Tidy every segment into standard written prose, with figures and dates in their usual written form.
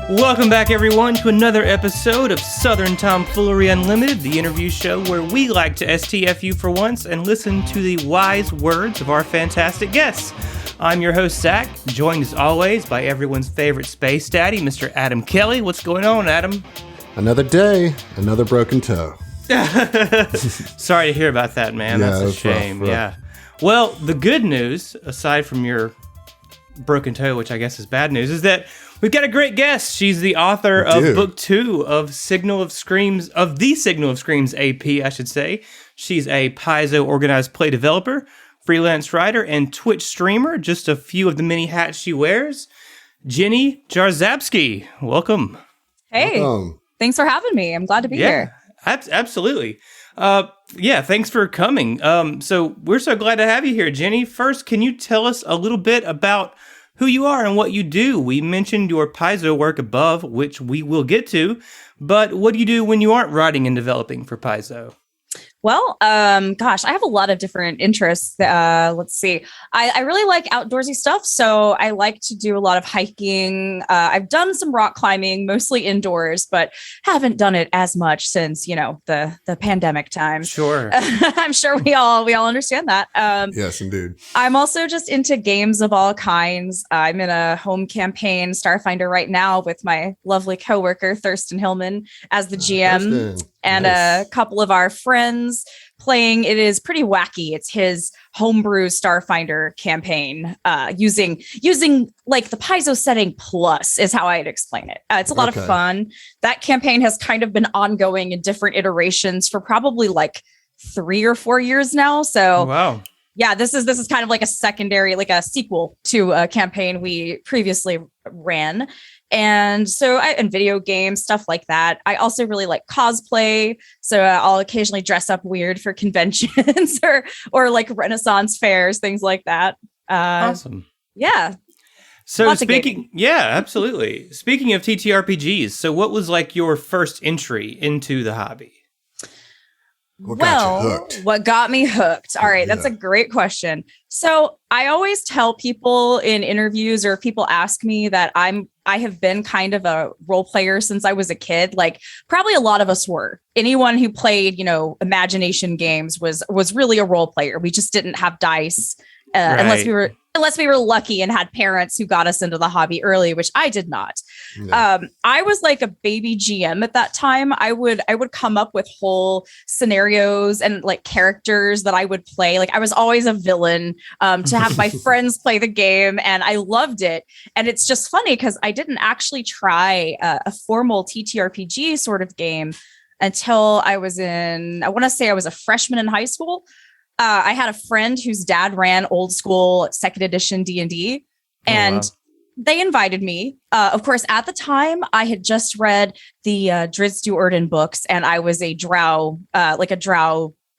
Welcome back, everyone, to another episode of Southern Tomfoolery Unlimited, the interview show where we like to STF you for once and listen to the wise words of our fantastic guests. I'm your host, Zach, joined as always by everyone's favorite space daddy, Mr. Adam Kelly. What's going on, Adam? Another day, another broken toe. Sorry to hear about that, man. Yeah, that's a shame. rough. Yeah. Well, the good news, aside from your broken toe, which I guess is bad news, is that we've got a great guest. She's the author of book 2 of the Signal of Screams AP, I should say. She's a Paizo organized play developer, freelance writer, and Twitch streamer, just a few of the many hats she wears. Jenny Jarzabski, welcome. Hey, thanks for having me. I'm glad to be here. Absolutely. Thanks for coming. So we're so glad to have you here, Jenny. First, can you tell us a little bit about who you are and what you do? We mentioned your Paizo work above, which we will get to, but what do you do when you aren't writing and developing for Paizo? Well, I have a lot of different interests. Let's see. I really like outdoorsy stuff. So I like to do a lot of hiking. I've done some rock climbing, mostly indoors, but haven't done it as much since, the pandemic times. Sure. I'm sure we all understand that. Yes, indeed. I'm also just into games of all kinds. I'm in a home campaign, Starfinder, right now with my lovely coworker, Thurston Hillman, as the GM. And nice. A couple of our friends playing. It is pretty wacky. It's his homebrew Starfinder campaign, using like the Paizo setting plus is how I'd explain it. It's a lot of fun. That campaign has kind of been ongoing in different iterations for probably like 3 or 4 years now. So wow. Yeah, this is kind of like a secondary, like a sequel to a campaign we previously ran. And so and video games, stuff like that. I also really like cosplay. So I'll occasionally dress up weird for conventions or like Renaissance fairs, things like that. Awesome. Yeah. So absolutely. Speaking of TTRPGs, so what was like your first entry into the hobby? What got me hooked? All right. That's a great question. So I always tell people in interviews or if people ask me that I have been kind of a role player since I was a kid. Like probably a lot of us were. Anyone who played, imagination games was really a role player. We just didn't have dice unless we were lucky and had parents who got us into the hobby early, which I did not. Yeah. I was like a baby GM at that time. I would come up with whole scenarios and like characters that I would play. Like I was always a villain to have my friends play the game, and I loved it. And it's just funny because I didn't actually try a formal TTRPG sort of game until I was a freshman in high school. I had a friend whose dad ran old school 2nd edition D&D, and they invited me. Of course, at the time, I had just read the Drizzt Do'Urden books, and I was a drow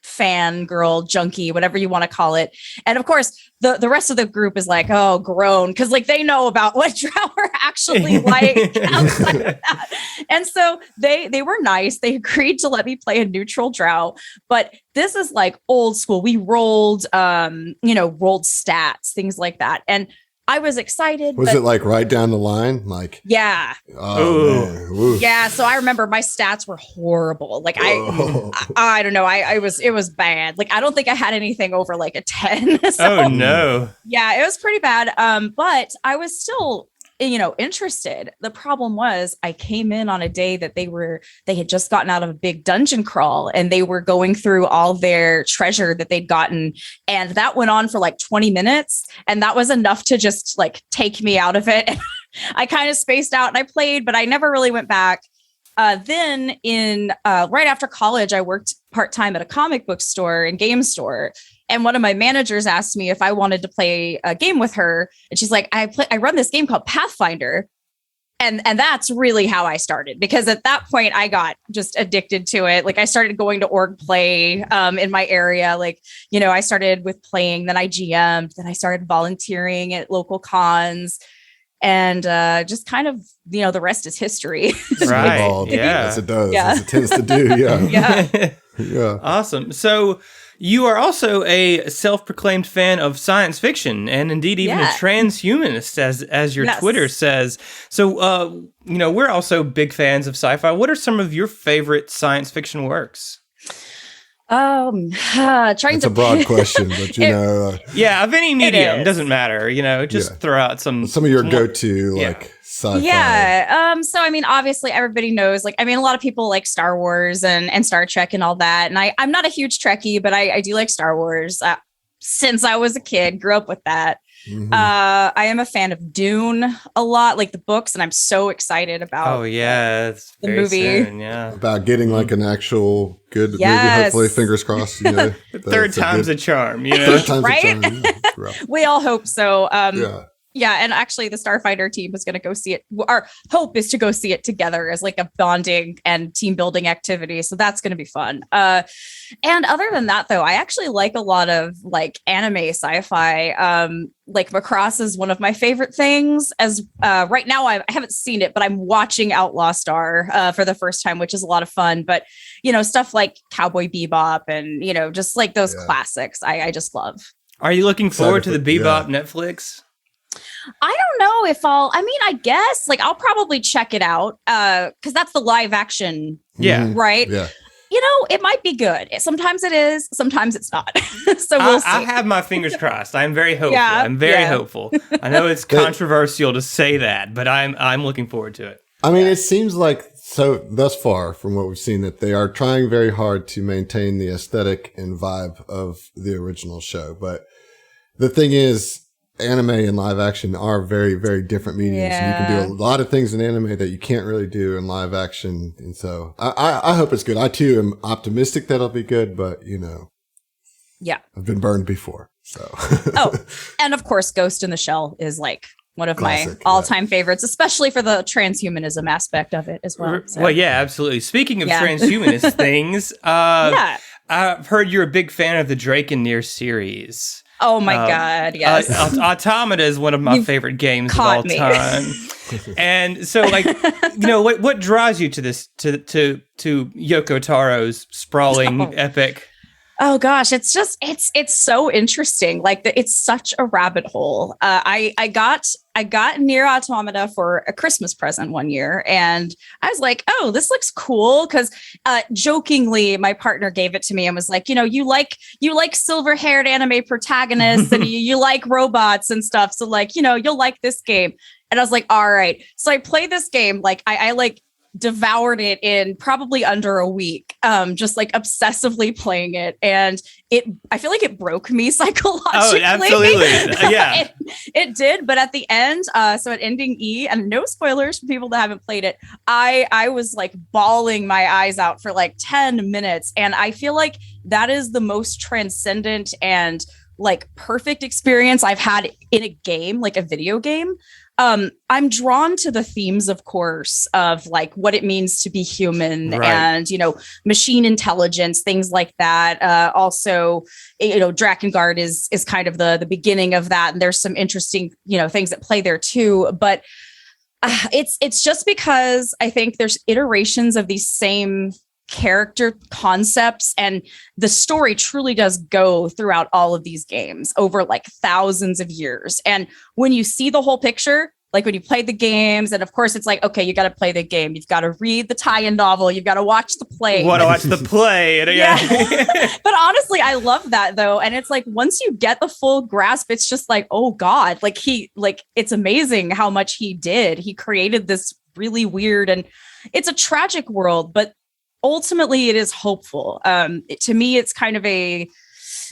fan girl junkie, whatever you want to call it. And of course, the rest of the group is like, oh, grown, because like they know about what drow are actually like outside of that. And so they were nice. They agreed to let me play a neutral drow, but this is like old school. We rolled stats, things like that. And I was excited. Was it like right down the line? Like, yeah. Oh, man. Yeah. So I remember my stats were horrible. Like I don't know. It was bad. Like, I don't think I had anything over like a 10. So, oh no. Yeah, it was pretty bad. But I was still, interested. The problem was I came in on a day that they had just gotten out of a big dungeon crawl and they were going through all their treasure that they'd gotten. And that went on for like 20 minutes. And that was enough to just like take me out of it. I kind of spaced out and I played, but I never really went back. Then right after college, I worked part-time at a comic book store and game store. And one of my managers asked me if I wanted to play a game with her. And she's like, I run this game called Pathfinder. And that's really how I started, because at that point I got just addicted to it. Like I started going to org play in my area. Like, I started with playing, then I GM'd, then I started volunteering at local cons. And just kind of, the rest is history. Right. Yeah. Yes, it does. Yeah. As it tends to do. Yeah. Yeah. Yeah. Awesome. So You are also a self-proclaimed fan of science fiction, and indeed even a transhumanist, as your Twitter says. So, we're also big fans of sci-fi. What are some of your favorite science fiction works? It's a broad question, but of any medium, doesn't matter. Just throw out some of your go-to like sci-fi. So I mean, obviously everybody knows, like, I mean, a lot of people like Star Wars and Star Trek and all that. And I'm not a huge Trekkie, but I do like Star Wars since I was a kid, grew up with that. Mm-hmm. I am a fan of Dune a lot, like the books, and I'm so excited about it's the movie. Soon, about getting like an actual good movie. Hopefully, fingers crossed. Third time's a charm. Third time's right? a charm. We all hope so. Yeah, and actually the Starfighter team is going to go see it. Our hope is to go see it together as like a bonding and team building activity. So that's going to be fun. And other than that, though, I actually like a lot of like anime sci-fi. Like Macross is one of my favorite things. As right now, I haven't seen it, but I'm watching Outlaw Star for the first time, which is a lot of fun. But, stuff like Cowboy Bebop and, just like those classics, I just love. Are you looking forward to the Bebop Netflix? I don't know if I guess like I'll probably check it out because that's the live action. Yeah. Right. Yeah. It might be good. Sometimes it is. Sometimes it's not. So we'll see. I have my fingers crossed. I'm very hopeful. I'm very hopeful. I know it's controversial to say that, but I'm looking forward to it. I mean, it seems like thus far from what we've seen that they are trying very hard to maintain the aesthetic and vibe of the original show. But the thing is, anime and live action are very, very different mediums. And you can do a lot of things in anime that you can't really do in live action. And so I hope it's good. I too am optimistic that it'll be good, but I've been burned before. So, and of course, Ghost in the Shell is like one of my all-time favorites, especially for the transhumanism aspect of it as well. So. Well, yeah, absolutely. Speaking of transhumanist things, I've heard you're a big fan of the Drake and Near series. Oh my God! Yes, Automata is one of my favorite games of all time. And so, like, what draws you to this to Yoko Taro's sprawling epic? Oh gosh, it's so interesting. Like it's such a rabbit hole. I got Near Automata for a Christmas present one year, and I was like, oh, this looks cool. Because jokingly, my partner gave it to me and was like, you like silver-haired anime protagonists and you like robots and stuff. So like, you'll like this game. And I was like, all right. So I played this game. Like I like devoured it in probably under a week, just like obsessively playing it, and I feel like it broke me psychologically. Oh, absolutely. Yeah. It did, but at the end, so at ending E, and no spoilers for people that haven't played it, I was like bawling my eyes out for like 10 minutes, and I feel like that is the most transcendent and like perfect experience I've had in a game, like a video game. I'm drawn to the themes, of course, of like what it means to be human and, machine intelligence, things like that. Also, Drakengard is kind of the beginning of that. And there's some interesting, things that play there too. But it's just because I think there's iterations of these same character concepts, and the story truly does go throughout all of these games over like thousands of years. And when you see the whole picture, like when you play the games, and of course it's like, okay, you got to play the game, you've got to read the tie-in novel, you've got to watch the play. Want to watch the play. But honestly, I love that though. And it's like, once you get the full grasp, it's just like, oh God, it's amazing how much he did. He created this really weird, and it's a tragic world, but ultimately it is hopeful. To me, it's kind of it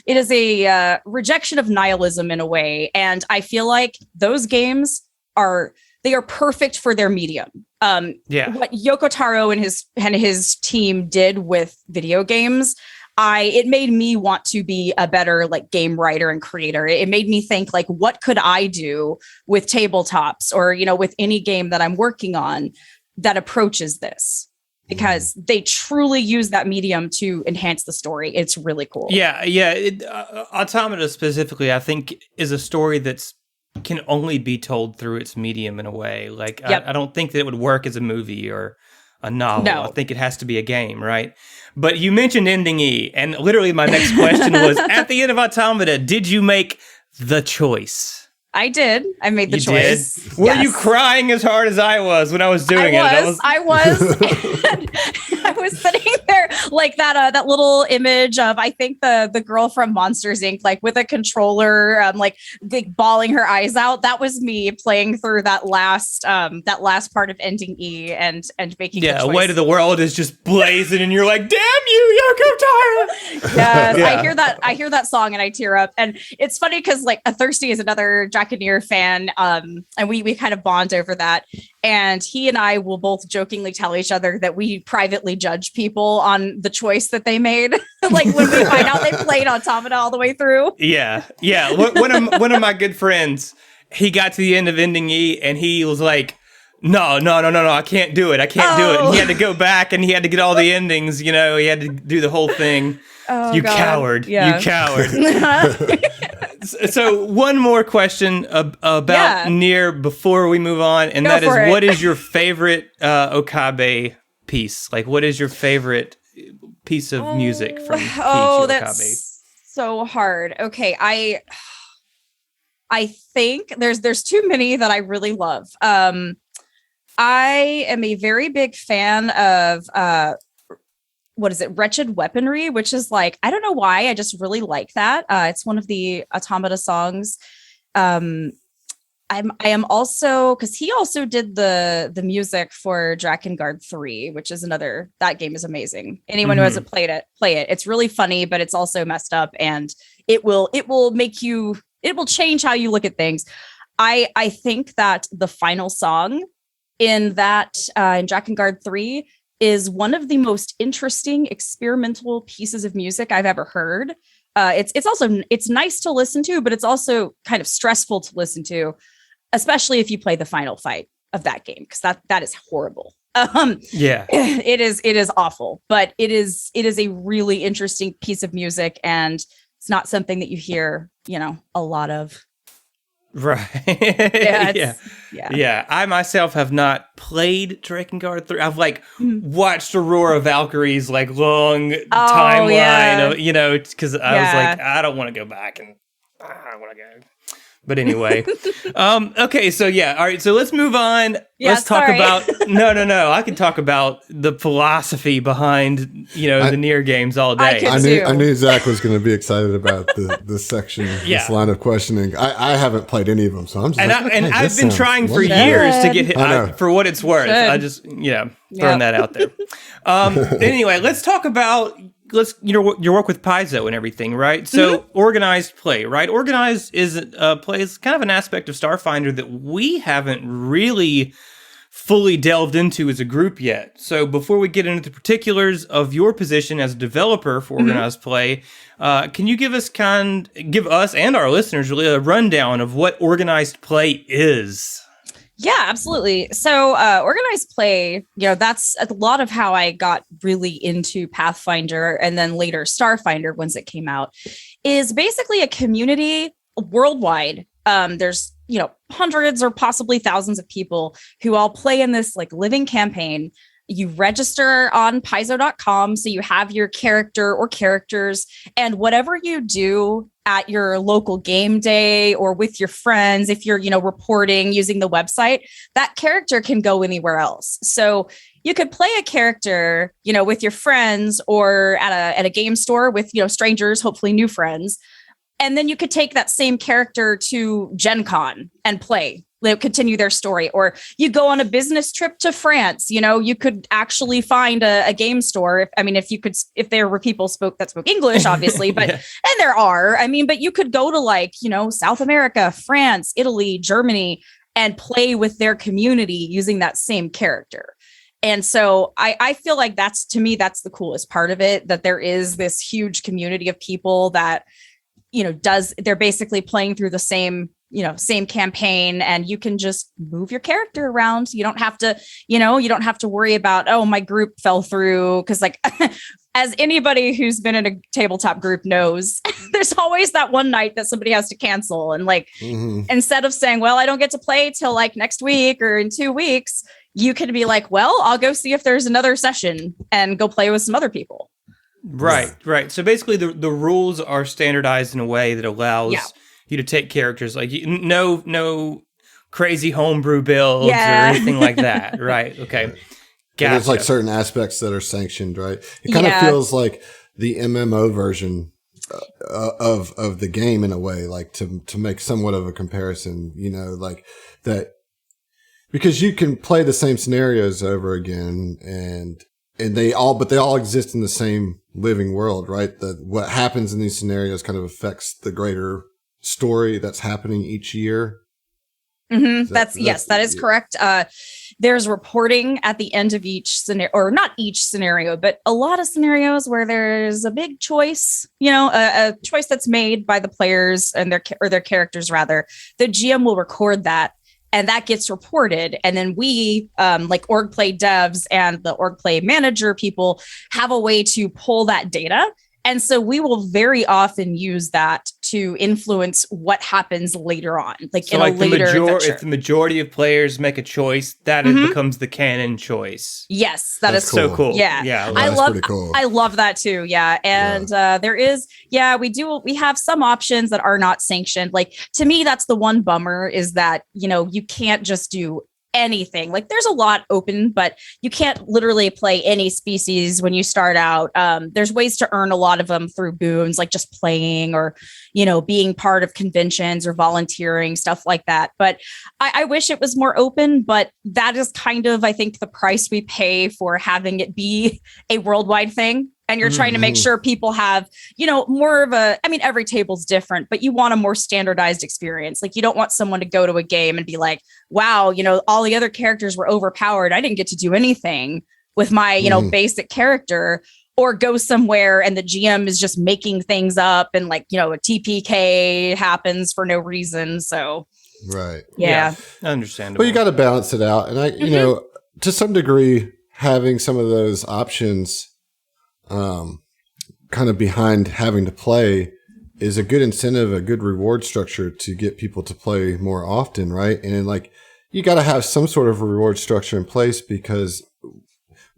is a rejection of nihilism in a way. And I feel like those games are perfect for their medium. What Yoko Taro and his team did with video games, it made me want to be a better like game writer and creator. It made me think like, what could I do with tabletops or, with any game that I'm working on that approaches this? Because they truly use that medium to enhance the story. It's really cool. Yeah. Automata specifically, I think, is a story can only be told through its medium in a way. Like, I don't think that it would work as a movie or a novel. No. I think it has to be a game, right? But you mentioned ending E, and literally my next question was, at the end of Automata, did you make the choice? I did. I made the You choice. did? Were you crying as hard as I was when I was doing it? I was. I was sitting there like that little image of, I think the girl from Monsters Inc. like with a controller, like bawling her eyes out. That was me playing through that last part of ending E and making the choice. A Way to the World is just blazing, and you're like, "Damn you, Yoko Taro!" Yes, yeah. I hear that song and I tear up. And it's funny because like a Thirsty is another Jackaneer fan, and we kind of bond over that. And he and I will both jokingly tell each other that we privately judge people on the choice that they made. Like when we find out they played Automata all the way through. Yeah. One of my good friends, he got to the end of ending E, and he was like, No, I can't do it. I can't do it. And he had to go back, and he had to get all the endings. He had to do the whole thing. Oh, you God. coward. Yeah. You coward. So one more question about Nier before we move on, and that is, what is your favorite Okabe piece? Like, what is your favorite piece of music from Keiichi Okabe? That's so hard. Okay, I think there's too many that I really love. I am a very big fan of Wretched Weaponry, which is like, I don't know why, I just really like that. It's one of the Automata songs. I am also, because he also did the music for Drakengard 3, which is that game is amazing. Anyone who hasn't played it, play it. It's really funny, but it's also messed up, and it will change how you look at things. I think that the final song in Drakengard 3 is one of the most interesting experimental pieces of music I've ever heard. It's nice to listen to, but it's also kind of stressful to listen to, especially if you play the final fight of that game, because that is horrible. It is awful, but it is a really interesting piece of music, and it's not something that you hear, a lot of. Right. Yeah. I myself have not played Drakengard 3. I've watched Aurora Valkyrie's long timeline of, because I was like, I don't want to go back, and I want to go. But anyway, okay, so all right, so let's move on. Let's talk about, no, I can talk about the philosophy behind, the Nier games all day. I knew Zach was going to be excited about this section, this line of questioning. I haven't played any of them, so I'm just I've been trying for years to get hit, for what it's worth. I just, throwing that out there. Anyway, let's talk about your work with Paizo and everything, right? So organized play, right? Organized is plays kind of an aspect of Starfinder that we haven't really fully delved into as a group yet. So before we get into the particulars of your position as a developer for organized play, can you give us and our listeners really a rundown of what organized play is? Yeah, absolutely. So organized play, that's a lot of how I got really into Pathfinder, and then later Starfinder once it came out, is basically a community worldwide. There's, hundreds or possibly thousands of people who all play in this living campaign. You register on paizo.com, so you have your character or characters, and whatever you do at your local game day or with your friends, if you're, reporting using the website, that character can go anywhere else. So you could play a character, with your friends or at a game store with, strangers, hopefully new friends. And then you could take that same character to Gen Con and play. They'll continue their story. Or you go on a business trip to France, you could actually find a game store. If there were people that spoke English, obviously, but, and there are, but you could go to South America, France, Italy, Germany, and play with their community using that same character. And so I feel like that's the coolest part of it, that there is this huge community of people that, they're basically playing through the same campaign, and you can just move your character around. You don't have to worry about, oh, my group fell through. Cause as anybody who's been in a tabletop group knows, there's always that one night that somebody has to cancel. And instead of saying, well, I don't get to play till next week or in 2 weeks, you can be like, well, I'll go see if there's another session and go play with some other people. Right. So basically the rules are standardized in a way that allows you to take characters like no crazy homebrew builds or anything like that. Right. Okay. Gotcha. There's like certain aspects that are sanctioned, right? It kind of feels like the MMO version of the game in a way, like to make somewhat of a comparison, like that, because you can play the same scenarios over again and they all exist in the same living world, right? What happens in these scenarios kind of affects the greater story that's happening each year. Mm-hmm. That is correct. There's reporting at the end of each scenario, or not each scenario, but a lot of scenarios where there's a big choice, a choice that's made by the players and their characters rather. The GM will record that, and that gets reported. And then we, like org play devs and the org play manager people, have a way to pull that data. And so we will very often use that to influence what happens later on, like so in like a later adventure. If the majority of players make a choice, that it becomes the canon choice. Yes, that's cool. So cool. Yeah, I love that too. Yeah, and there is, we have some options that are not sanctioned. Like to me, that's the one bummer is that you can't just do anything. Like there's a lot open, but you can't literally play any species when you start out. There's ways to earn a lot of them through boons, like just playing or, being part of conventions or volunteering, stuff like that. But I wish it was more open, but that is kind of, I think, the price we pay for having it be a worldwide thing. And you're trying to make sure people have, more of every table's different, but you want a more standardized experience. Like you don't want someone to go to a game and be like, wow, all the other characters were overpowered. I didn't get to do anything with my, basic character, or go somewhere and the GM is just making things up and like, a TPK happens for no reason. So, right. Yeah. Understandable. Well, you got to balance it out. And to some degree, having some of those options kind of behind having to play is a good incentive, a good reward structure to get people to play more often, right? And like you got to have some sort of a reward structure in place, because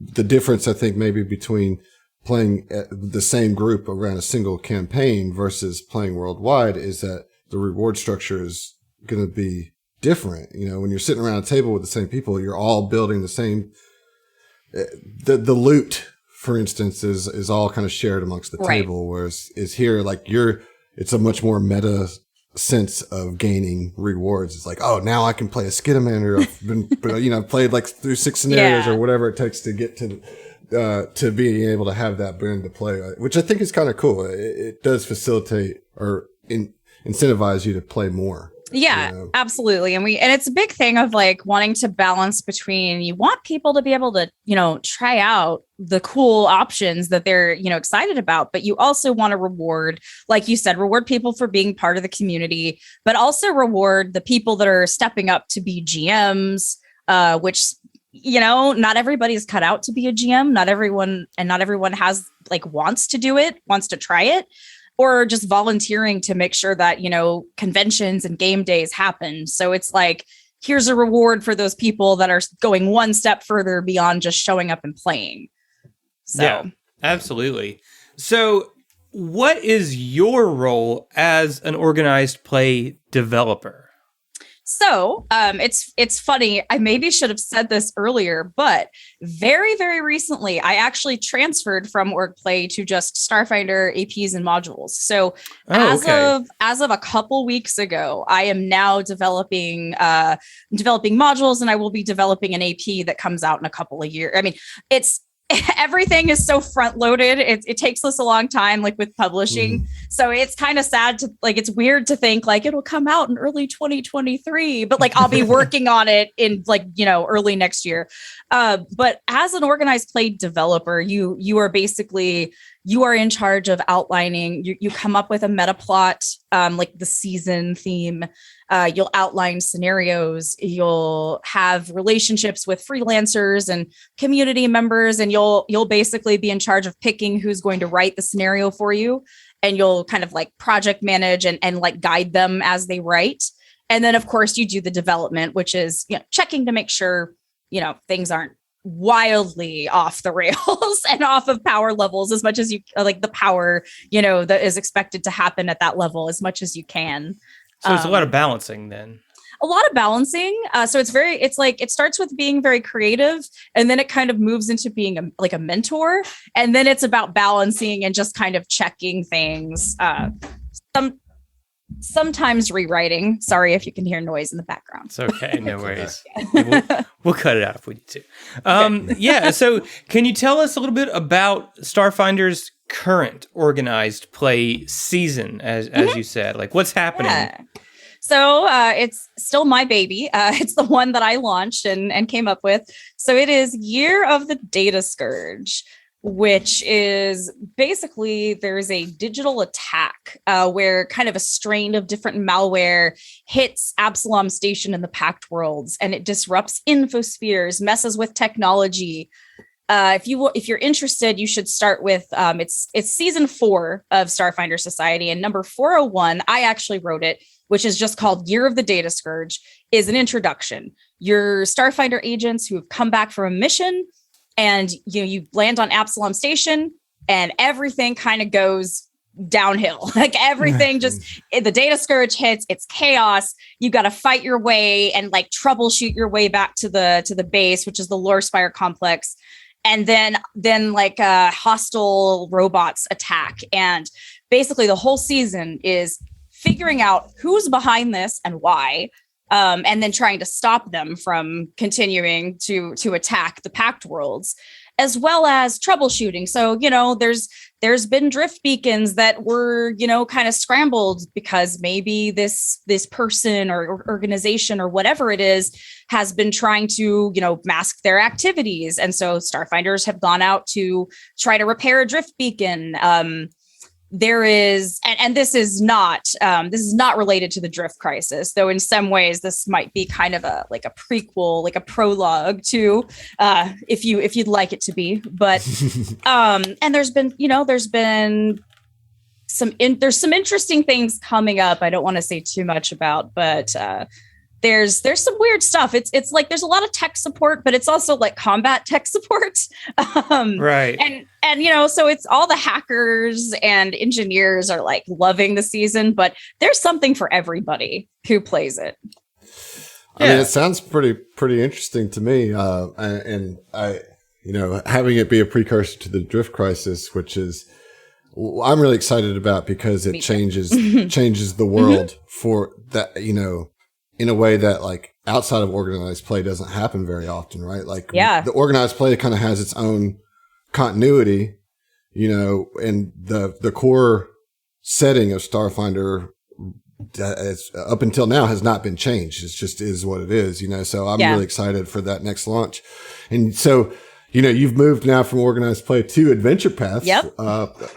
the difference I think maybe between playing the same group around a single campaign versus playing worldwide is that the reward structure is going to be different. When you're sitting around a table with the same people, you're all building the same, the loot, for instance, is all kind of shared amongst the table, whereas is here, like it's a much more meta sense of gaining rewards. It's like, oh, now I can play a Skidamander. I've been, played like through 6 scenarios or whatever it takes to get to being able to have that brand to play, which I think is kind of cool. It does facilitate or incentivize you to play more. Yeah, absolutely. And it's a big thing of like wanting to balance between, you want people to be able to, try out the cool options that they're, excited about, but you also want to reward, like you said, reward people for being part of the community, but also reward the people that are stepping up to be GMs, which, not everybody's cut out to be a GM. Not everyone has wants to do it, wants to try it. Or just volunteering to make sure that, conventions and game days happen. So it's like, here's a reward for those people that are going one step further beyond just showing up and playing. So. Yeah, absolutely. So what is your role as an organized play developer? So it's funny. I maybe should have said this earlier, but very, very recently, I actually transferred from org play to just Starfinder APs and modules. So as of a couple weeks ago, I am now developing modules, and I will be developing an AP that comes out in a couple of years. I mean, everything is so front loaded. It takes us a long time, like with publishing. So it's kind of sad to it's weird to think like it'll come out in early 2023, but I'll be working on it in early next year. But as an organized play developer, you are basically, you are in charge of outlining, you come up with a meta plot, like the season theme. You'll outline scenarios, you'll have relationships with freelancers and community members, and you'll basically be in charge of picking who's going to write the scenario for you. And you'll kind of project manage and guide them as they write. And then of course you do the development, which is, checking to make sure things aren't wildly off the rails and off of power levels as much as you like the power, that is expected to happen at that level as much as you can. So it's a lot of balancing then. A lot of balancing. So it's like it starts with being very creative, and then it kind of moves into being a mentor, and then it's about balancing and just kind of checking things. Sometimes rewriting. Sorry if you can hear noise in the background. It's okay, no worries. We'll cut it out if we need to. Yeah. So can you tell us a little bit about Starfinder's current organized play season, as you said? Like, what's happening? Yeah. So it's still my baby. It's the one that I launched and came up with. So it is Year of the Data Scourge, which is basically there's a digital attack where kind of a strain of different malware hits Absalom Station in the Pact Worlds, and it disrupts infospheres, messes with technology. If you're interested, you should start with it's season 4 of Starfinder Society, and number 401. I actually wrote it, which is just called Year of the Data Scourge, is an introduction. Your Starfinder agents who have come back from a mission, and you land on Absalom Station, and everything kind of goes downhill. Like everything the Data Scourge hits, it's chaos. You got to fight your way and like troubleshoot your way back to the base, which is the Lore Spire complex. And then like hostile robots attack. And basically the whole season is figuring out who's behind this and why, and then trying to stop them from continuing to attack the Pact Worlds, as well as troubleshooting. So, there's been drift beacons that were, kind of scrambled because maybe this person or organization or whatever it is has been trying to, mask their activities. And so Starfinders have gone out to try to repair a drift beacon. There is, and this is not related to the drift crisis, though in some ways this might be kind of a prequel, like a prologue to, if you'd like it to be. But and there's been some interesting things coming up. I don't want to say too much about, but there's some weird stuff. It's like there's a lot of tech support, but it's also like combat tech support. Right. And so it's all the hackers and engineers are like loving the season, but there's something for everybody who plays it. I mean, it sounds pretty interesting to me. And I, having it be a precursor to the drift crisis, which is, I'm really excited about because it changes the world for that, in a way that like outside of organized play doesn't happen very often, right? Like the organized play kind of has its own continuity, and the core setting of Starfinder up until now has not been changed. It just is what it is, so I'm really excited for that next launch. And so, you've moved now from organized play to adventure paths,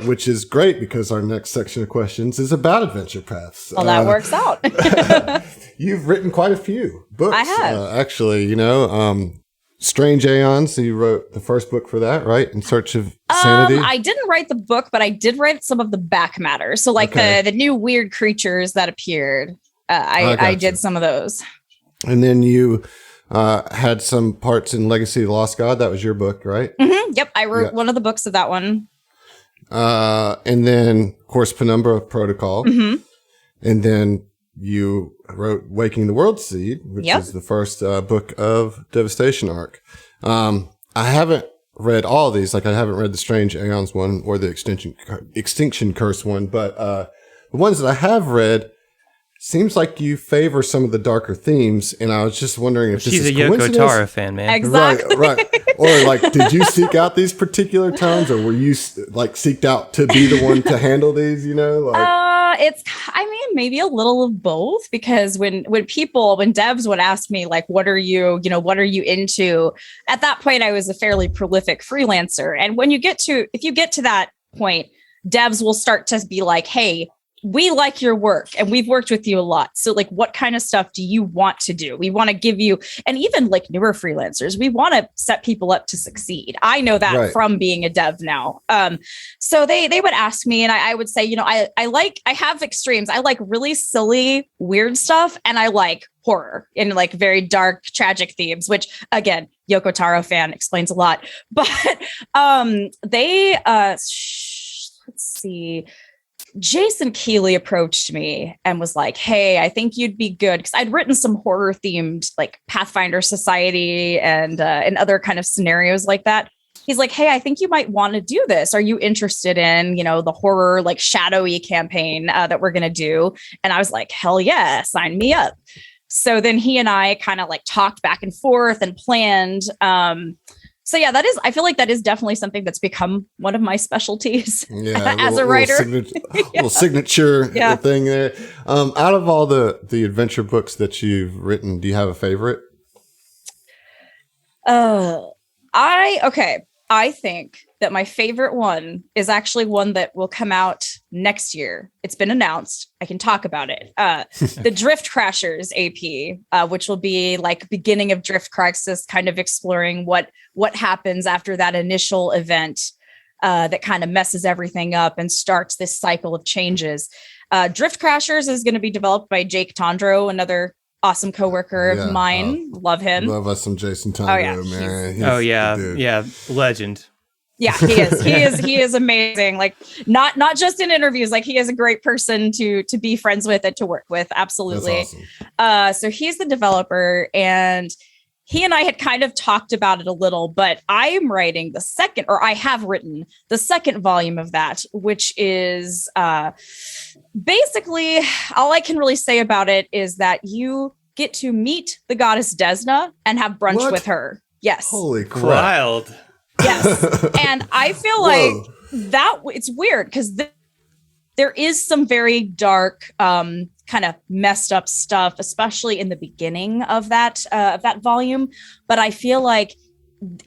which is great because our next section of questions is about adventure paths. Well, that works out. You've written quite a few books. I have. Actually, Strange Aeons. So you wrote the first book for that, right? In Search of Sanity. I didn't write the book, but I did write some of the back matter. So like the new weird creatures that appeared. I did some of those. And then you had some parts in Legacy of the Lost God. That was your book, right? Mm-hmm. Yep. I wrote one of the books of that one. And then, of course, Penumbra Protocol. Mm-hmm. And then you wrote Waking the World Seed, which is the first book of Devastation Arc. I haven't read all of these. Like, I haven't read the Strange Aeons one or the Extinction Curse one. But the ones that I have read, seems like you favor some of the darker themes, and I was just wondering if this is coincidence. She's a Yoko Taro fan, man. Exactly. Right. Or like, did you seek out these particular tones, or were you like seeked out to be the one to handle these? Maybe a little of both, because when devs would ask me like, what are you into? At that point, I was a fairly prolific freelancer, and if you get to that point, devs will start to be like, hey, we like your work and we've worked with you a lot. So like, what kind of stuff do you want to do? We want to give you, and even like newer freelancers, we want to set people up to succeed. I know that from being a dev now. So they would ask me and I would say, you know, I have extremes. I like really silly, weird stuff. And I like horror in like very dark, tragic themes, which again, Yoko Taro fan explains a lot, but let's see. Jason Keeley approached me and was like, hey, I think you'd be good. Because I'd written some horror themed like Pathfinder Society and other kind of scenarios like that. He's like, hey, I think you might want to do this. Are you interested in, you know, the horror like shadowy campaign that we're going to do? And I was like, hell yeah, sign me up. So then he and I kind of like talked back and forth and planned. So yeah, I feel like that is definitely something that's become one of my specialties as a writer. Little signature thing there. Out of all the adventure books that you've written, do you have a favorite? I think that my favorite one is actually one that will come out next year. It's been announced. I can talk about it. The Drift Crashers AP, which will be like beginning of Drift Crisis, kind of exploring what happens after that initial event that kind of messes everything up and starts this cycle of changes. Drift Crashers is going to be developed by Jake Tondro, another awesome coworker of mine. Love him. Love us some Jason Tondro, man. Legend. Yeah, he is. He is amazing. Like not just in interviews, like he is a great person to be friends with and to work with. Absolutely. That's awesome. So he's the developer and he and I had kind of talked about it a little, but I am writing I have written the second volume of that, which is basically all I can really say about it is that you get to meet the goddess Desna and have brunch with her. Yes. Holy crap. Wild. Yes. And I feel like that it's weird because there is some very dark, kind of messed up stuff, especially in the beginning of that volume. But I feel like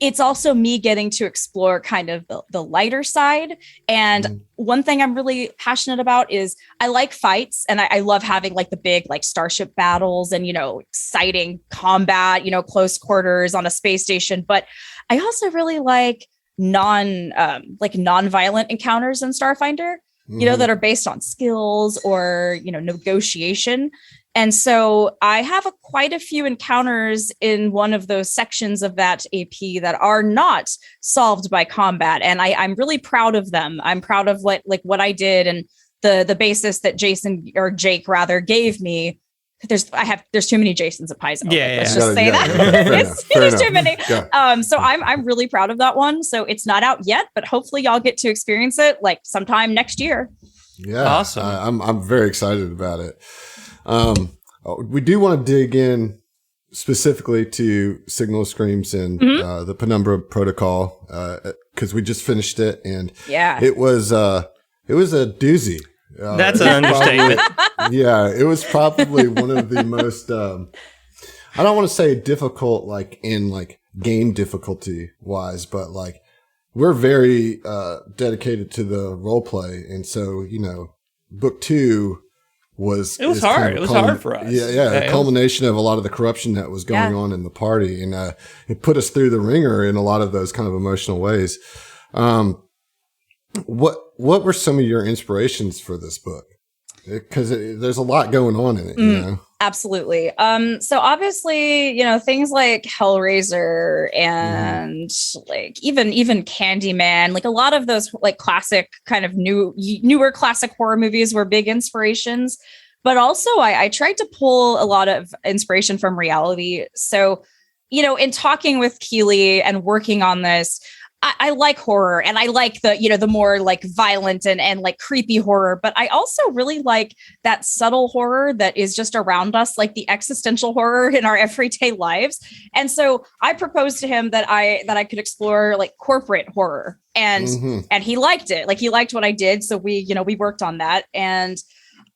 it's also me getting to explore kind of the lighter side. And one thing I'm really passionate about is I like fights and I love having like the big like starship battles and, you know, exciting combat, you know, close quarters on a space station. But I also really like non-violent encounters in Starfinder, you know, that are based on skills or, you know, negotiation. And so I have quite a few encounters in one of those sections of that AP that are not solved by combat. And I'm really proud of them. I'm proud of what I did and the basis that Jake rather gave me. There's too many Jasons at Paizo. Let's just say that. There's too many. So I'm really proud of that one. So it's not out yet, but hopefully y'all get to experience it like sometime next year. Yeah. Awesome. I'm very excited about it. We do want to dig in specifically to Signal Screams and the Penumbra Protocol because we just finished it and it was a doozy. That's an understatement. Yeah, it was probably one of the most I don't want to say difficult like in like game difficulty wise, but like we're very dedicated to the role play, and so you know, book 2 was hard. Kind of it was hard for us. A culmination of a lot of the corruption that was going on in the party, and it put us through the ringer in a lot of those kind of emotional ways. What were some of your inspirations for this book? Because there's a lot going on in it, you know? Absolutely. So obviously, you know, things like Hellraiser and like even Candyman, like a lot of those like classic kind of newer classic horror movies were big inspirations. But also I tried to pull a lot of inspiration from reality. So, you know, in talking with Keeley and working on this, I like horror and I like the more like violent and like creepy horror, but I also really like that subtle horror that is just around us, like the existential horror in our everyday lives. And so I proposed to him that I could explore like corporate horror and he liked it. Like he liked what I did. So we worked on that. And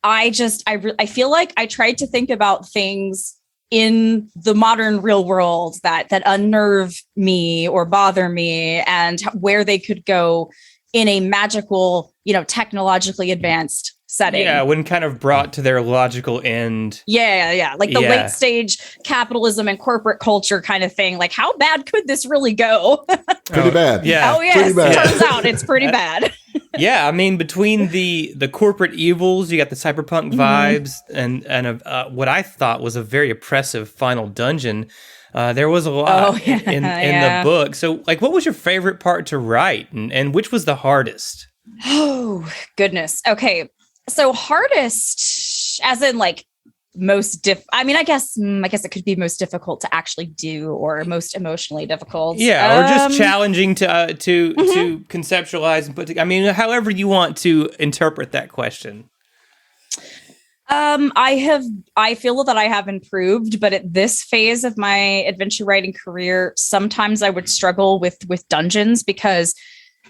I feel like I tried to think about things in the modern real world that unnerve me or bother me and where they could go in a magical, you know, technologically advanced setting. Yeah, when kind of brought to their logical end. Yeah. Like the late stage capitalism and corporate culture kind of thing. Like, how bad could this really go? Pretty bad. Yeah. Oh, yes. Turns out it's pretty bad. Yeah, I mean, between the corporate evils, you got the cyberpunk vibes, and what I thought was a very oppressive final dungeon. There was a lot in the book. So, like, what was your favorite part to write, and which was the hardest? Oh, goodness. Okay. So hardest, as in like most I guess it could be most difficult to actually do, or most emotionally difficult. Yeah, or just challenging to conceptualize and put. I mean, however you want to interpret that question. I feel that I have improved, but at this phase of my adventure writing career, sometimes I would struggle with dungeons, because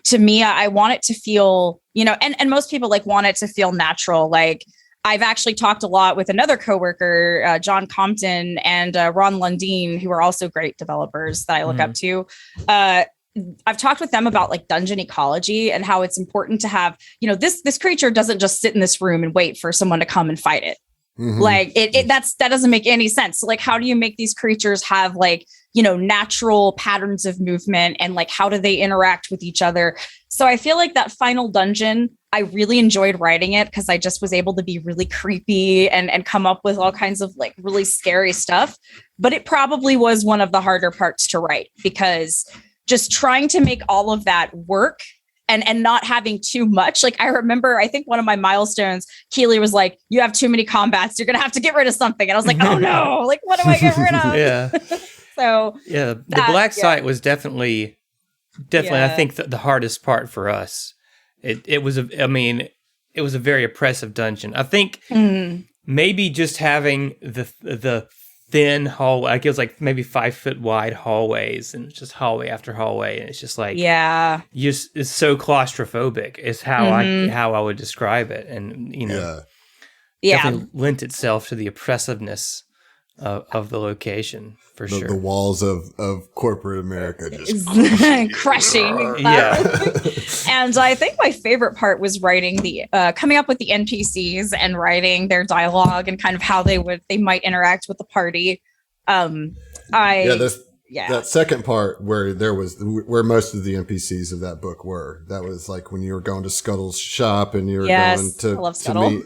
to me, I want it to feel, and most people like want it to feel natural. Like, I've actually talked a lot with another coworker, John Compton and Ron Lundeen, who are also great developers that I look up to. I've talked with them about like dungeon ecology and how it's important to have, this creature doesn't just sit in this room and wait for someone to come and fight it. Like that doesn't make any sense. So, like, how do you make these creatures have like, natural patterns of movement, and like, how do they interact with each other? So I feel like that final dungeon, I really enjoyed writing it because I just was able to be really creepy and come up with all kinds of like really scary stuff. But it probably was one of the harder parts to write, because just trying to make all of that work and not having too much. Like, I remember, I think one of my milestones, Keely was like, you have too many combats. You're going to have to get rid of something. And I was like, oh no, like, what do I get rid of? Yeah. So yeah, the black site was definitely, I think the hardest part for us. It was a very oppressive dungeon. I think maybe just having the thin hallway, like it was like maybe 5 foot wide hallways, and it's just hallway after hallway, and it's just like it's so claustrophobic is how I would describe it, and definitely lent itself to the oppressiveness of the location for sure. The walls of corporate America just crushing. Yeah. And I think my favorite part was writing coming up with the NPCs and writing their dialogue and kind of how they might interact with the party. That second part where most of the NPCs of that book were. That was like when you were going to Scuttle's shop and you were going to meet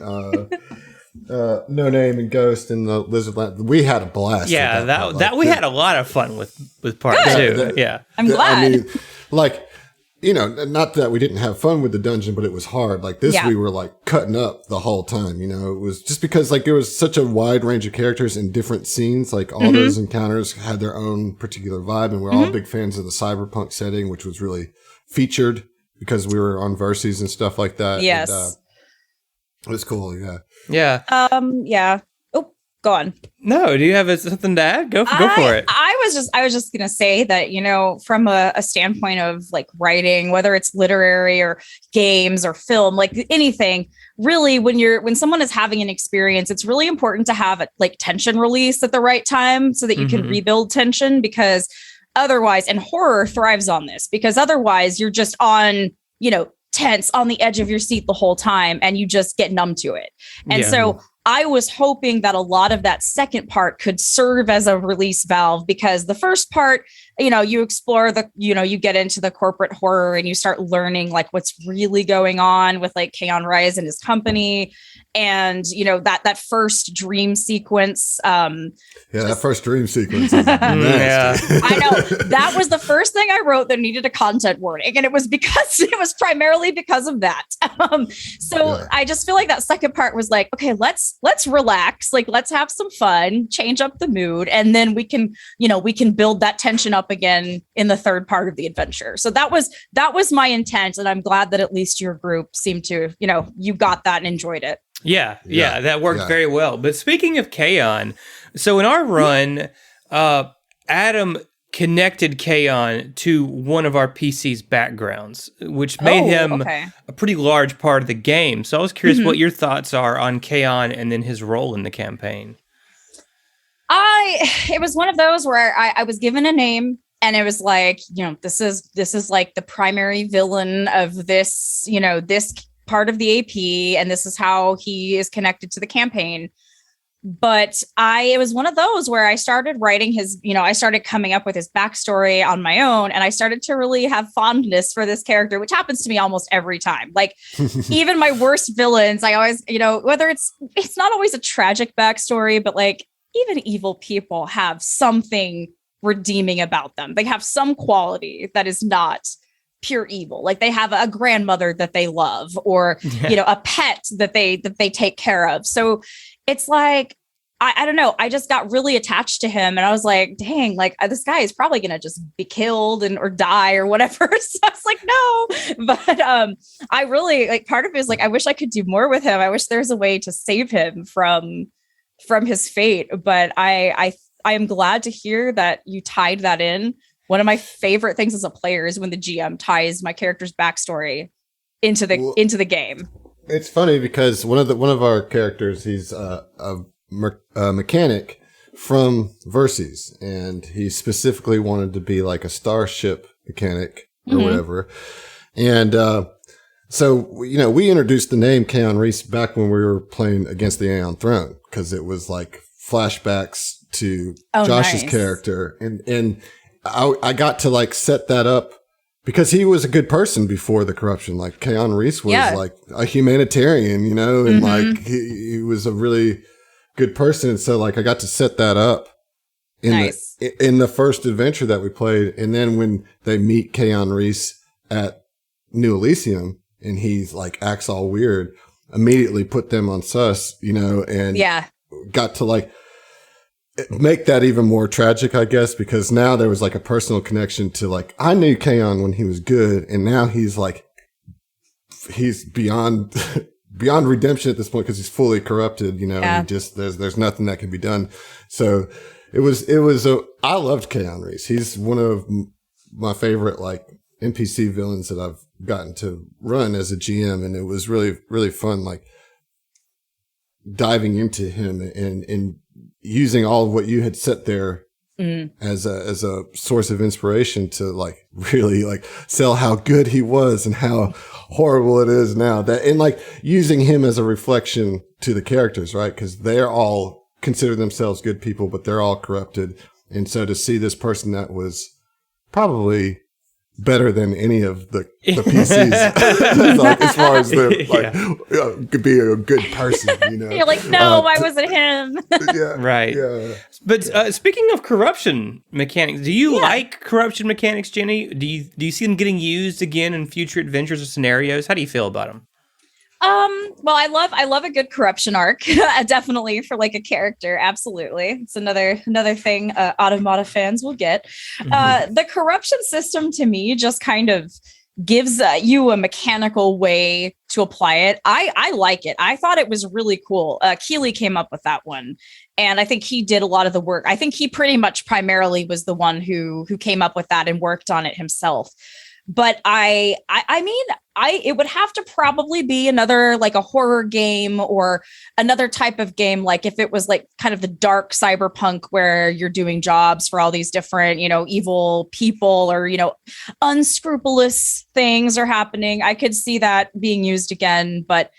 No Name and Ghost in the Lizardland. We had a blast. Yeah, that we had a lot of fun with part two. I'm glad. I mean, like, not that we didn't have fun with the dungeon, but it was hard. Like this, we were like cutting up the whole time. It was just because like there was such a wide range of characters in different scenes. Like all those encounters had their own particular vibe, and we're all big fans of the cyberpunk setting, which was really featured because we were on Verses and stuff like that. Yes. And, it was cool. Yeah. Yeah. Yeah. Oh, go on. No, do you have something to add? Go for it. I was just going to say that, from a standpoint of like writing, whether it's literary or games or film, like anything, really, when someone is having an experience, it's really important to have like tension release at the right time so that you can rebuild tension, because otherwise, and horror thrives on this, because otherwise you're just on, tense on the edge of your seat the whole time, and you just get numb to it. And so I was hoping that a lot of that second part could serve as a release valve, because the first part, you explore you get into the corporate horror and you start learning like what's really going on with like Keon Rise and his company. And, that first dream sequence. That first dream sequence. Is nasty. I know. That was the first thing I wrote that needed a content warning. And it was primarily because of that. I just feel like that second part was like, okay, let's relax. Like, let's have some fun, change up the mood. And then we can build that tension up again in the third part of the adventure. So that was my intent. And I'm glad that at least your group seemed to, you got that and enjoyed it. Yeah, that worked very well. But speaking of Keon, so in our run, Adam connected Keon to one of our PC's backgrounds, which made him a pretty large part of the game. So I was curious what your thoughts are on Keon and then his role in the campaign. It was one of those where I was given a name, and it was like, this is like the primary villain of this, this part of the AP and this is how he is connected to the campaign. But it was one of those where I started writing his, I started coming up with his backstory on my own. And I started to really have fondness for this character, which happens to me almost every time. Like even my worst villains, I always, whether it's not always a tragic backstory, but like even evil people have something redeeming about them. They have some quality that is not pure evil. Like they have a grandmother that they love or, a pet that they take care of. So it's like, I don't know. I just got really attached to him and I was like, dang, like this guy is probably going to just be killed or die or whatever. So I was like, no, but I really like part of it is like, I wish I could do more with him. I wish there's a way to save him from his fate. But I am glad to hear that you tied that in. One of my favorite things as a player is when the GM ties my character's backstory into the game. It's funny because one of our characters, he's a mechanic from Verces, and he specifically wanted to be like a starship mechanic or whatever. And so we introduced the name Keon Reese back when we were playing against the Aeon Throne because it was like flashbacks to Josh's character, and I got to like set that up. Because he was a good person before the corruption. Like, Keon Reese was like a humanitarian, and like he was a really good person. And so like I got to set that up in the first adventure that we played. And then when they meet Keon Reese at New Elysium and he's like acts all weird, immediately put them on sus, and got to like make that even more tragic, I guess, because now there was like a personal connection to like, I knew Keon when he was good, and now he's like, he's beyond redemption at this point because he's fully corrupted, and there's nothing that can be done. So I loved Keon Reese. He's one of my favorite like NPC villains that I've gotten to run as a GM, and it was really, really fun, like diving into him and using all of what you had set there as a source of inspiration to like really like sell how good he was and how horrible it is now, that and like using him as a reflection to the characters, right? Because they're all consider themselves good people, but they're all corrupted. And so to see this person that was probably better than any of the PCs, like, as far as they're like, could be a good person, You're like, no, why was it him? Right. Yeah. But speaking of corruption mechanics, do you like corruption mechanics, Jenny? Do you see them getting used again in future adventures or scenarios? How do you feel about them? Well, I love a good corruption arc, definitely for like a character. Absolutely. It's another thing, Automata fans will get. The corruption system to me just kind of gives you a mechanical way to apply it. I like it. I thought it was really cool. Keeley came up with that one, and I think he did a lot of the work. I think he pretty much primarily was the one who came up with that and worked on it himself. But I mean, it would have to probably be another like a horror game or another type of game. Like if it was like kind of the dark cyberpunk where you're doing jobs for all these different, evil people or, unscrupulous things are happening. I could see that being used again, but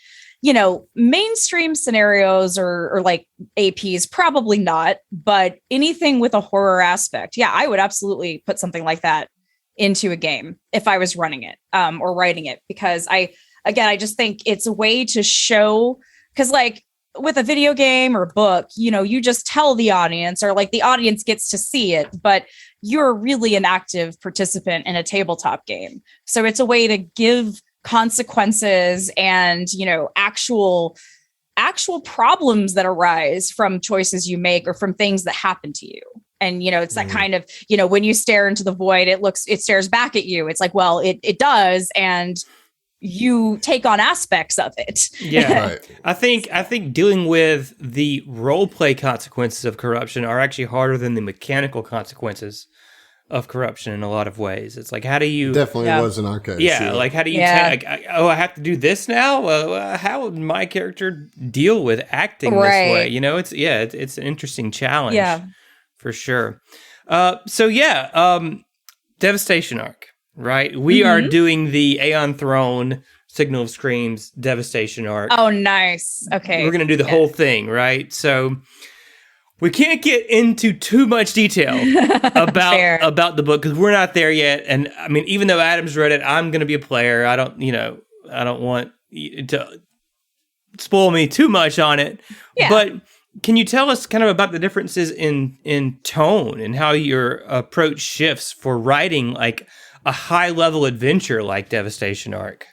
mainstream scenarios or like APs, probably not, but anything with a horror aspect. Yeah, I would absolutely put something like that into a game if I was running it or writing it, because I just think it's a way to show, because like with a video game or book, you just tell the audience or like the audience gets to see it, but you're really an active participant in a tabletop game. So it's a way to give consequences and, actual problems that arise from choices you make or from things that happen to you. And, it's that kind of, when you stare into the void, it stares back at you. It's like, well, it does. And you take on aspects of it. Yeah. Right. I think dealing with the role play consequences of corruption are actually harder than the mechanical consequences of corruption in a lot of ways. It's like, how do you... Definitely was in our case. Yeah, like how do you take... I have to do this now? How would my character deal with acting this way? It's an interesting challenge. Yeah. For sure. Devastation arc, right? We are doing the Aeon Throne Signal of Screams Devastation arc. Oh, nice. Okay. We're going to do the whole thing, right? So we can't get into too much detail about the book because we're not there yet. And I mean, even though Adam's read it, I'm going to be a player. I don't want to spoil me too much on it. Yeah. But can you tell us kind of about the differences in tone and how your approach shifts for writing like a high-level adventure like Devastation Arc?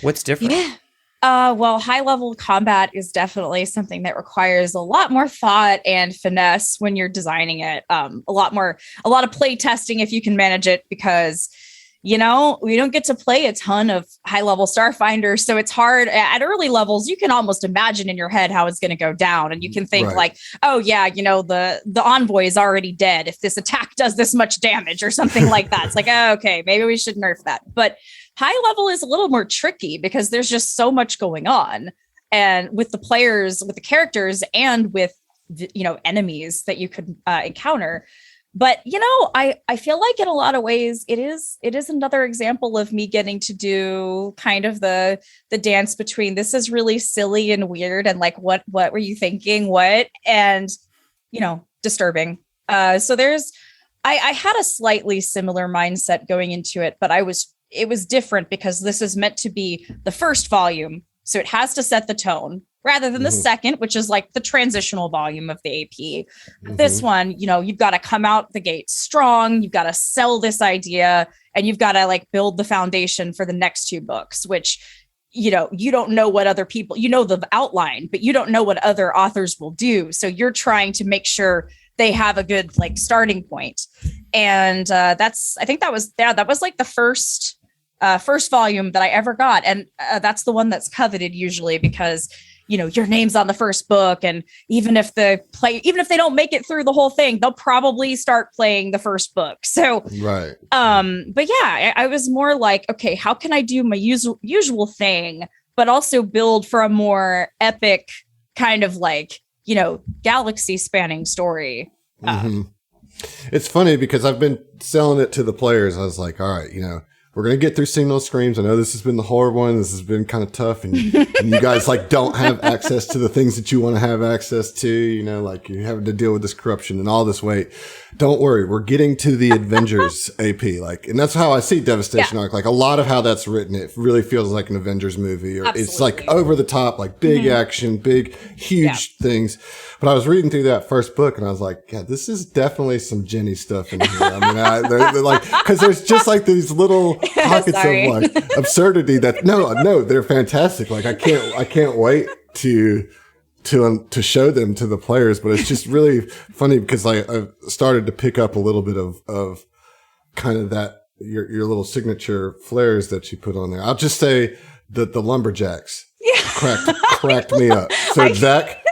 What's different? Yeah. Well, high-level combat is definitely something that requires a lot more thought and finesse when you're designing it. A lot of play testing if you can manage it, because we don't get to play a ton of high-level Starfinder, so it's hard. At early levels, you can almost imagine in your head how it's going to go down, and you can think like, oh yeah, the envoy is already dead if this attack does this much damage or something like that. It's like, oh, okay, maybe we should nerf that. But high level is a little more tricky because there's just so much going on, and with the players, with the characters, and with enemies that you could encounter. But I feel like in a lot of ways it is another example of me getting to do kind of the dance between this is really silly and weird and like what were you thinking, and disturbing. So I had a slightly similar mindset going into it, but it was different because this is meant to be the first volume, so it has to set the tone rather than the second, which is like the transitional volume of the AP. This one, you've got to come out the gate strong. You've got to sell this idea, and you've got to like build the foundation for the next two books, which, you don't know what other people, the outline, but you don't know what other authors will do. So you're trying to make sure they have a good like starting point. And I think that was like the first volume that I ever got. And that's the one that's coveted usually because your name's on the first book, and even if they don't make it through the whole thing, they'll probably start playing the first book. So, right. But yeah, I was more like, okay, how can I do my usual thing, but also build for a more epic kind of like, galaxy spanning story. It's funny because I've been selling it to the players. I was like, all right, we're going to get through Signal of Screams. I know this has been the horror one. This has been kind of tough. And you guys like don't have access to the things that you want to have access to, like you're having to deal with this corruption and all this weight. Don't worry. We're getting to the Avengers AP. And that's how I see Devastation Arc. Like a lot of how that's written, it really feels like an Avengers movie, or it's like over the top, like big action, big, huge things. But I was reading through that first book and I was like, yeah, this is definitely some Jenny stuff in here. I mean, they're like, cause there's just like these little pockets of like absurdity that no, they're fantastic. Like I can't wait to show them to the players, but it's just really funny because I've started to pick up a little bit of kind of that, your little signature flares that you put on there. I'll just say that the lumberjacks cracked me up. So Zach,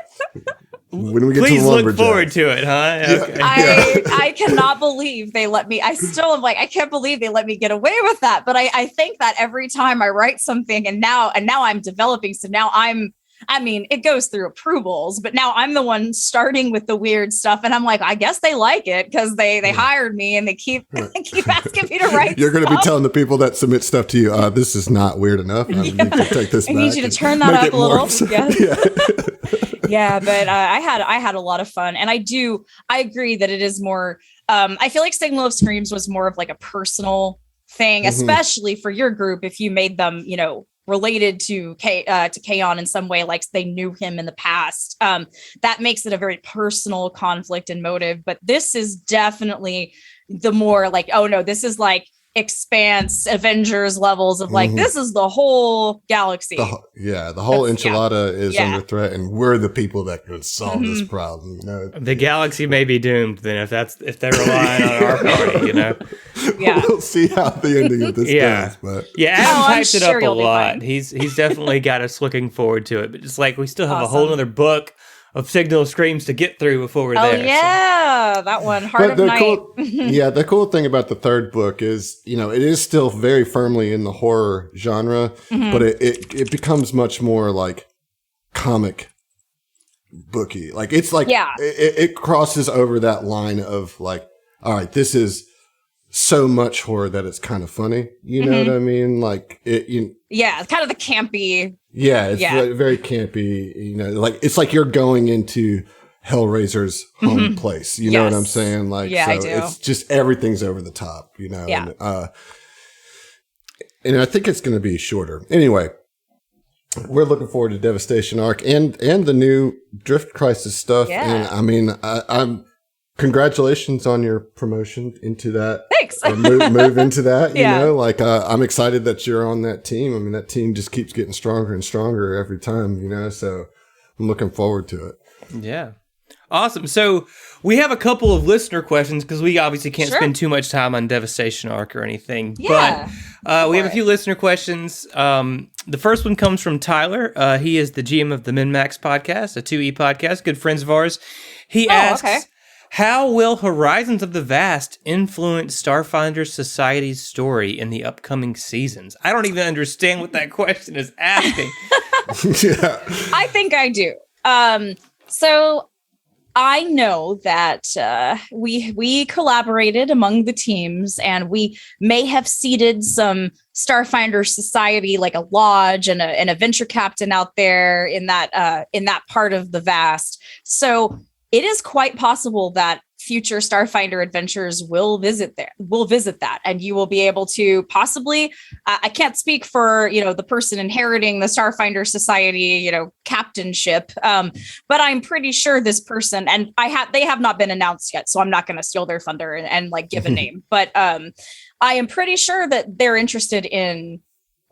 when we get Please to the look forward to it, huh? Okay. I cannot believe they let me. I still am like, I can't believe they let me get away with that. But I think that every time I write something, and now I'm developing. So now it goes through approvals, but now I'm the one starting with the weird stuff. And I'm like, I guess they like it because they hired me and they keep asking me to write. You're going to be telling the people that submit stuff to you, this is not weird enough. I need to take this back. I need you to turn that up a little. Yeah, but I had a lot of fun, and I agree that it is more. I feel like Signal of Screams was more of like a personal thing, especially for your group if you made them, related to Kaon in some way, like they knew him in the past. That makes it a very personal conflict and motive. But this is definitely the more like, oh no, this is like Expanse Avengers levels of like, this is the whole galaxy. The whole enchilada is under threat, and we're the people that could solve this problem. The galaxy may be doomed then if they're relying on our party. We'll see how the ending of this goes. But Adam hyped it up a lot. He's definitely got us looking forward to it. But it's like we still have a whole other book of Signal of Screams to get through before we're there. Oh yeah, that one, Heart of Night. The cool thing about the third book is, it is still very firmly in the horror genre, but it becomes much more like comic booky. Like it's like it crosses over that line of like, all right, this is so much horror that it's kind of funny. You know what I mean? Like it's kind of the campy. Yeah, it's very campy. You know, like it's like you're going into Hellraiser's home place. You know what I'm saying? Like, yeah, so I do. It's just everything's over the top. You know, yeah. And I think it's going to be shorter. Anyway, we're looking forward to Devastation Arc and the new Drift Crisis stuff. Yeah. And I mean, I'm congratulations on your promotion into that. Thanks. Move into that. You Yeah. know, like I'm excited that you're on that team. I mean, that team just keeps getting stronger and stronger every time. You know, so I'm looking forward to it. Yeah. Awesome. So we have a couple of listener questions because we obviously can't spend too much time on Devastation Arc or anything. Yeah. But we have a few listener questions. The first one comes from Tyler. He is the GM of the MinMax podcast, a 2E podcast, good friends of ours. He asks, how will Horizons of the Vast influence Starfinder Society's story in the upcoming seasons? I don't even understand what that question is asking. Yeah. I think I do. So I know that we collaborated among the teams, and we may have seeded some Starfinder Society, like a lodge and a venture captain out there in that part of the Vast. So it is quite possible that future Starfinder adventures will visit that, and you will be able to possibly, I can't speak for, the person inheriting the Starfinder Society, captainship. But I'm pretty sure this person, and they have not been announced yet, so I'm not going to steal their thunder and like give a name, but I am pretty sure that they're interested in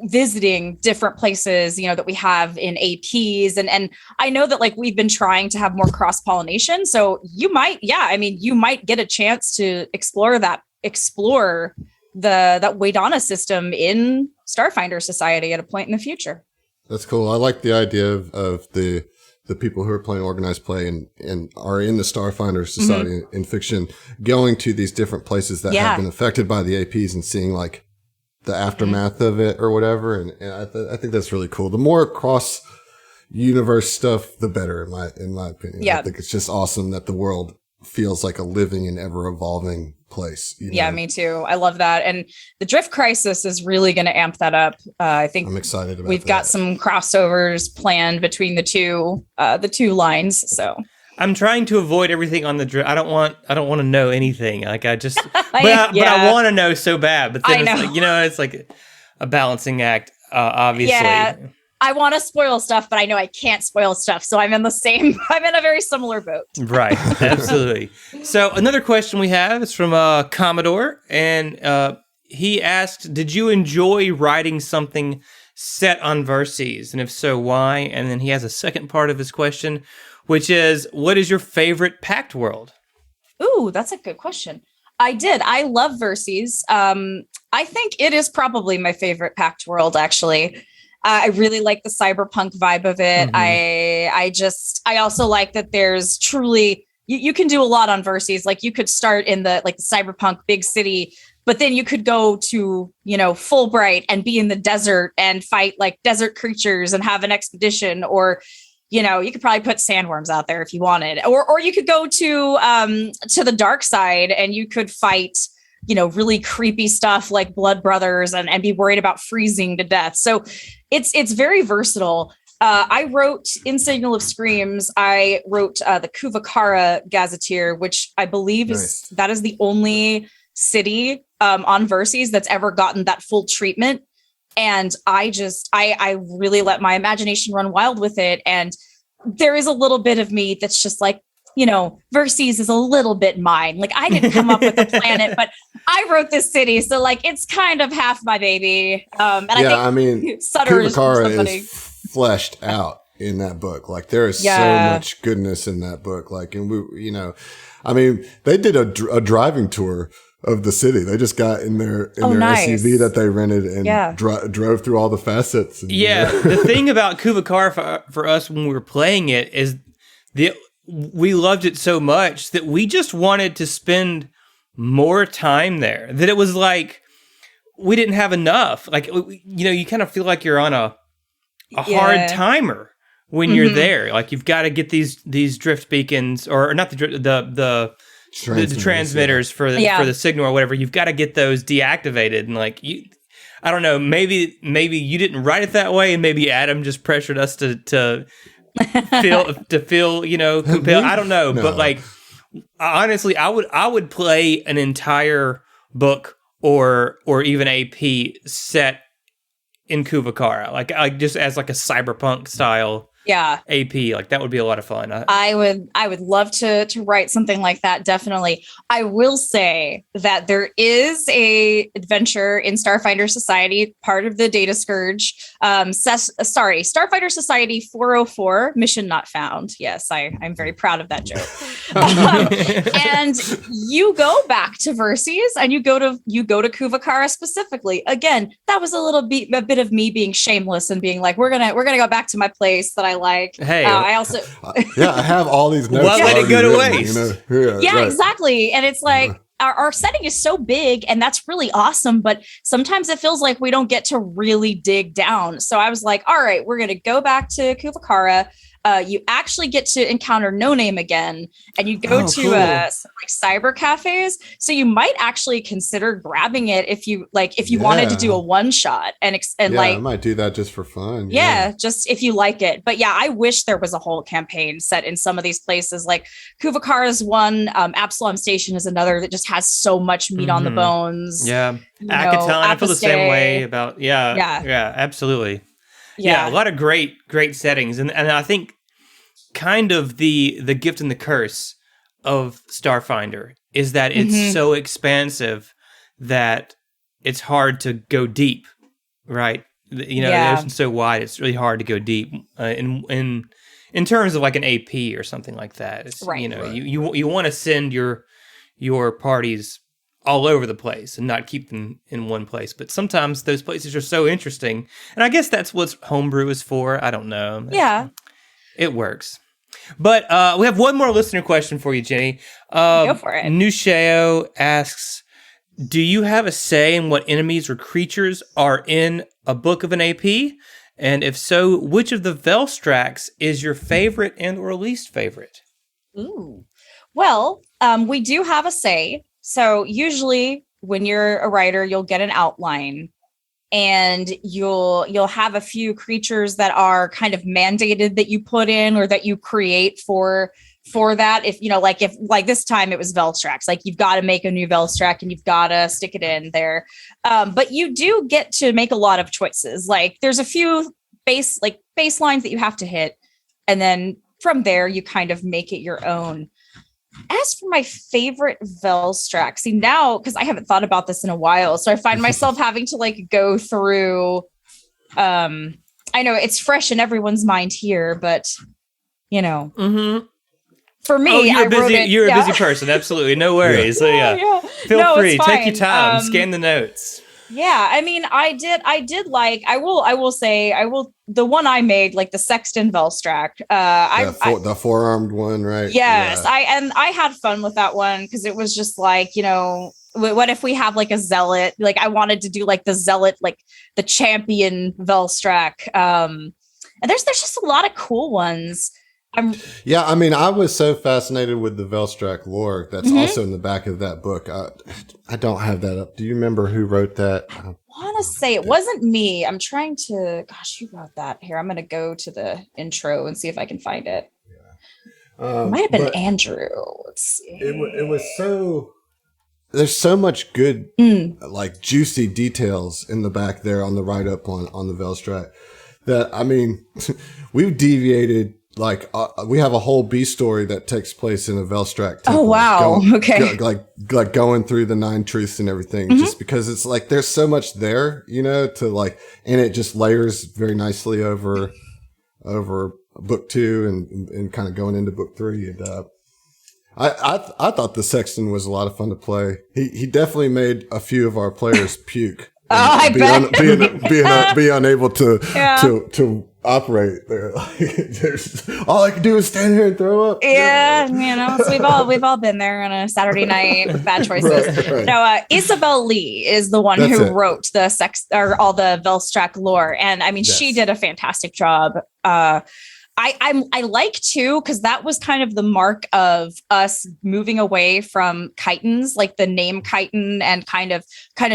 visiting different places, that we have in APs. And I know that like we've been trying to have more cross-pollination. So you might get a chance to explore that Waydana system in Starfinder Society at a point in the future. That's cool. I like the idea of the people who are playing organized play and are in the Starfinder Society in fiction, going to these different places that have been affected by the APs and seeing like the aftermath of it or whatever. And I think that's really cool. The more cross universe stuff, the better in my opinion. Yeah. I think it's just awesome that the world feels like a living and ever evolving place. Yeah, me too. I love that. And the Drift Crisis is really going to amp that up. I think I'm excited about we've got some crossovers planned between the two lines. So I'm trying to avoid everything on the drift. I don't want to know anything. Like I just, but I want to know so bad. But then it's like a balancing act. Obviously, yeah. I want to spoil stuff, but I know I can't spoil stuff. So I'm in a very similar boat. Right. Absolutely. So another question we have is from Commodore, and he asked, "Did you enjoy writing something set on Verces, and if so, why?" And then he has a second part of his question, which is, what is your favorite Pact world? Ooh, that's a good question. I love Verces. I think it is probably my favorite Pact world, actually. I really like the cyberpunk vibe of it. I also like that there's truly, you can do a lot on Verces. Like you could start in the cyberpunk big city, but then you could go to, Fulbright and be in the desert and fight like desert creatures and have an expedition, or you could probably put sandworms out there if you wanted, or you could go to the dark side and you could fight, really creepy stuff like Blood Brothers and be worried about freezing to death. So it's very versatile. I wrote in Signal of Screams, I wrote the Kuvakara Gazetteer, which I believe is the only city on Verces that's ever gotten that full treatment. And I really let my imagination run wild with it. And there is a little bit of me that's just like, Verces is a little bit mine. Like I didn't come up with the planet, but I wrote this city. So like, it's kind of half my baby. I think Sutter is fleshed out in that book. Like there is so much goodness in that book. Like, and they did a driving tour of the city. They just got in their SUV that they rented and drove through all the facets. And, the thing about Kuvakar for us when we were playing it is we loved it so much that we just wanted to spend more time there. That it was like we didn't have enough. Like you kind of feel like you're on a hard timer when you're there. Like you've got to get these drift beacons, or not the the transmitters for the signal or whatever, you've got to get those deactivated. And like I don't know, maybe you didn't write it that way, and maybe Adam just pressured us to feel compelled. I don't know, no. But like honestly, I would play an entire book or even AP set in Kuvakara, like just as like a cyberpunk style AP. Like that would be a lot of fun. I would love to write something like that. Definitely. I will say that there is a adventure in Starfighter Society, part of the Data Scourge. Starfighter Society 404, mission not found. Yes, I'm very proud of that joke. And you go back to Verces and you go to Kuvakara specifically. Again, that was a bit of me being shameless and being like, we're gonna go back to my place that I like. Hey, I also I have all these notes. Well, let it go to waste. Right. Exactly. And it's like our setting is so big, and that's really awesome. But sometimes it feels like we don't get to really dig down. So I was like, all right, we're gonna go back to Kuvakara. You actually get to encounter No Name again, and you go to some, like cyber cafes. So you might actually consider grabbing it if you wanted to do a one shot and I might do that just for fun. Yeah, just if you like it. But yeah, I wish there was a whole campaign set in some of these places. Like Kuvakara is one, Absalom Station is another that just has so much meat on the bones. Yeah, Akaton, I feel the same way about. Yeah, absolutely. Yeah, a lot of great settings, and I think kind of the gift and the curse of Starfinder is that it's so expansive that it's hard to go deep, right? The ocean's so wide, it's really hard to go deep in terms of like an AP or something like that. It's, right. You want to send your parties all over the place and not keep them in one place. But sometimes those places are so interesting. And I guess that's what homebrew is for. I don't know. Yeah. It works. But we have one more listener question for you, Jenny. Go for it. Nusheo asks, do you have a say in what enemies or creatures are in a book of an AP? And if so, which of the Velstrax is your favorite and or least favorite? Ooh. Well, we do have a say. So usually when you're a writer, you'll get an outline and you'll have a few creatures that are kind of mandated that you put in or that you create for that. If like this time it was Velstrax, like you've got to make a new Velstrax and you've got to stick it in there. But you do get to make a lot of choices. Like there's a few baselines that you have to hit. And then from there, you kind of make it your own. As for my favorite Velstrax, see now, because I haven't thought about this in a while, so I find myself having to like go through. I know it's fresh in everyone's mind here, but for me, you're a busy person. Absolutely, no worries. So feel free, take your time, scan the notes. Yeah, I mean, I did like. I will say the one I made, like the Sexton Velstrax. The four-armed one, right? Yes, yeah. I had fun with that one because it was just like, what if we have like a zealot? Like I wanted to do like the zealot, like the champion Velstrax. And there's just a lot of cool ones. I mean, I was so fascinated with the Velstrax lore that's also in the back of that book. I don't have that up. Do you remember who wrote that? I want to say it wasn't me. I'm trying to. Gosh, who wrote that? Here, I'm going to go to the intro and see if I can find it. It might have been Andrew. Let's see. It was so. There's so much good, like juicy details in the back there on the write up on the Velstrax that, I mean, we've deviated. Like we have a whole B story that takes place in a Velstrax temple. Oh wow! Okay, like going through the 9 truths and everything, just because it's like there's so much there, to like, and it just layers very nicely over book 2 and kind of going into book 3. And I thought the Sexton was a lot of fun to play. He definitely made a few of our players puke. I bet be unable to operate there. There's all I can do is stand here and throw up. Yeah, so we've all been there on a Saturday night with bad choices. Right. No, Isabel Lee is the one who wrote all the Velstrax lore, and I mean she did a fantastic job. I like too, because that was kind of the mark of us moving away from chitons, like the name chiton, and kind of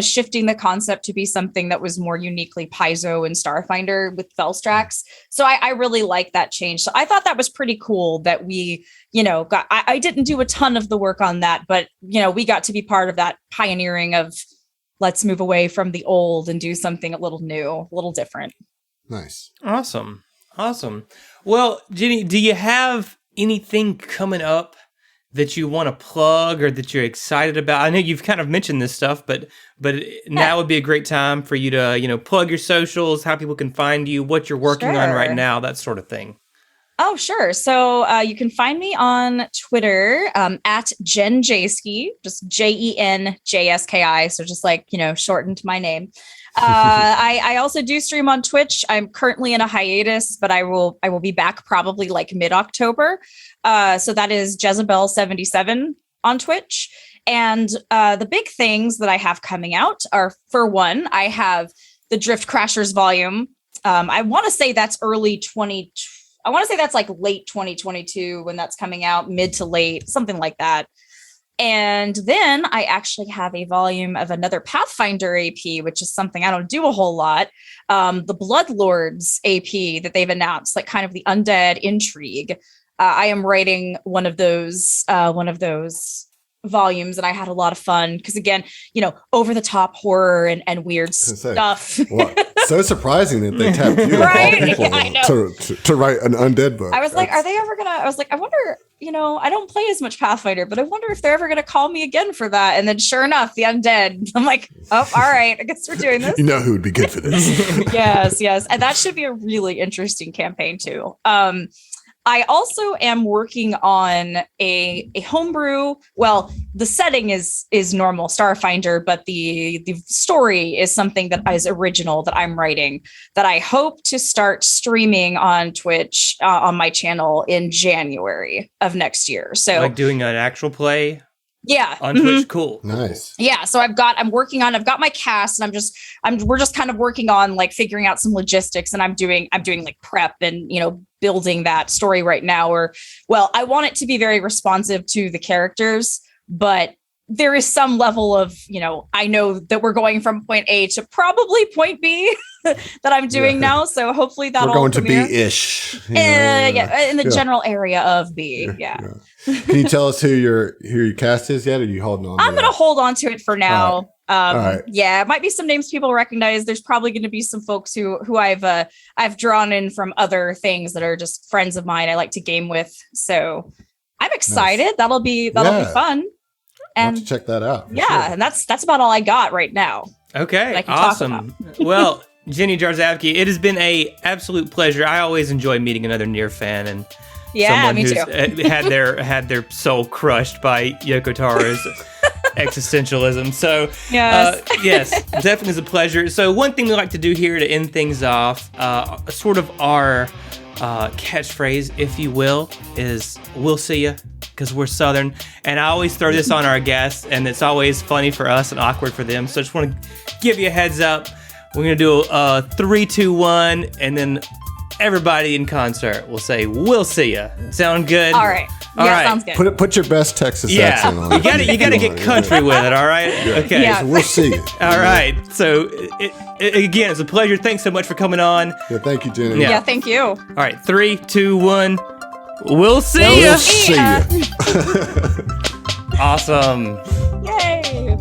shifting the concept to be something that was more uniquely Paizo and Starfinder with Felstrax. So I really like that change. So I thought that was pretty cool that we, I didn't do a ton of the work on that, but we got to be part of that pioneering of let's move away from the old and do something a little new, a little different. Nice. Awesome. Well, Jenny, do you have anything coming up that you want to plug or that you're excited about? I know you've kind of mentioned this stuff, but now would be a great time for you to, plug your socials, how people can find you, what you're working on right now, that sort of thing. Oh, sure. So you can find me on Twitter at Jarzabski, just JenJski. So just like, shortened my name. I also do stream on Twitch. I'm currently in a hiatus, but I will be back probably like mid-October. So that is Jezebel77 on Twitch. And the big things that I have coming out are, for one, I have the Drift Crashers volume. I want to say that's I want to say that's like late 2022 when that's coming out, mid to late, something like that. And then I actually have a volume of another Pathfinder AP, which is something I don't do a whole lot. The Bloodlords AP that they've announced, like kind of the undead intrigue. I am writing one of those volumes, and I had a lot of fun because, again, over the top horror and weird stuff. Well, so surprising that they tapped you right? to write an undead book. I was like, are they ever gonna? I was like, I wonder. I don't play as much Pathfinder, but I wonder if they're ever gonna call me again for that. And then, sure enough, the undead. I'm like, oh, all right, I guess we're doing this. You know who would be good for this? yes, and that should be a really interesting campaign too. I also am working on a homebrew. Well, the setting is normal Starfinder, but the story is something that is original that I'm writing that I hope to start streaming on Twitch on my channel in January of next year. So like doing an actual play. Yeah. On Twitch, cool. Nice. Yeah. So I've got my cast, and we're just kind of working on like figuring out some logistics, and I'm doing like prep and, building that story right now. I want it to be very responsive to the characters, but there is some level of, I know that we're going from point A to probably point B that I'm doing now. So hopefully that'll we're going to B-ish. In the general area of B. Yeah. Can you tell us who your cast is yet? Or are you holding on? I'm going to hold on to it for now. All right. Yeah, it might be some names people recognize. There's probably going to be some folks who I've drawn in from other things that are just friends of mine I like to game with. So I'm excited. Nice. That'll be fun. And to check that out. Yeah, sure. And that's about all I got right now. Okay, awesome. Well, Jenny Jarzabski, it has been a absolute pleasure. I always enjoy meeting another Nier fan and someone who's had their soul crushed by Yoko Taro's existentialism. So yes, definitely is a pleasure. So one thing we like to do here to end things off, sort of our catchphrase, if you will, is "We'll see ya," because we're Southern, and I always throw this on our guests, and it's always funny for us and awkward for them. So I just want to give you a heads up. We're gonna do a 3, 2, 1, and then everybody in concert will say, "We'll see ya." Sound good? All right. Sounds good. Put your best Texas accent on it. You gotta get country with it, all right? Okay. Yeah. So we'll see you. All right. So again, it's a pleasure. Thanks so much for coming on. Yeah, thank you, Jenny. Yeah, thank you. All right, 3, 2, 1. We'll see ya. We'll see ya. Awesome. Yay.